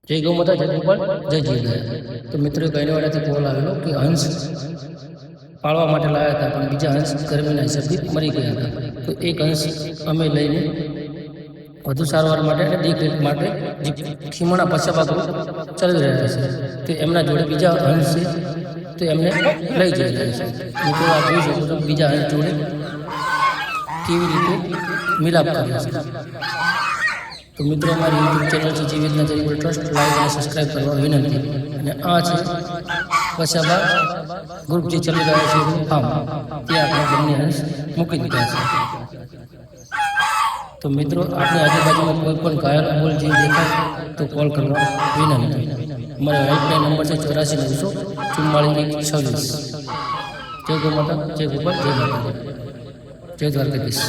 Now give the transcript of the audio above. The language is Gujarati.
જય ગૌ માતા, જય ગોપાલ, જય જીવદયા। તો મિત્રો ગઈવાડાથી કોલ આવેલો કે હંસ પાળવા માટે લાવ્યા હતા, પણ બીજા હંસ ગરમીના હિસાબથી મરી ગયા હતા। તો એક હંસ અમે લઈને વધુ સારવાર માટે અને દેખરેખ માટે જે ખીમણા પછાબાગો ચાલી રહ્યા છે, તે એમના જોડે બીજા હંસ છે, તો એમને લઈ જઈ રહ્યા છે। મિત્રો આ જોઈ શકો છો બીજા હંસ જોડે કેવી રીતે મિલાપ કર્યા છે। તો મિત્રો અમારી યુટ્યુબ ચેનલ છે જીવેદના ચેરિટેબલ ટ્રસ્ટ, લાઈક અને સબસ્ક્રાઈબ કરવા વિનંતી। અને આ છે પછાબાગ ગ્રુપ જે ચાલી રહ્યા છે ફાર્મ, ત્યાં આપણે બંને હંસ મૂકી દીધા છે। તો મિત્રો આપણી આજુબાજુમાં કોઈ પણ ઘાયલ બોલ જે દેખાય તો કોલ કરવા વિનંતી। અમારો હેલ્પલાઇન નંબર છે 84 944 1 26। જય ગૌ માતા, જય ગોપાલ, જય માતા, જય દ્વારકાધીશ।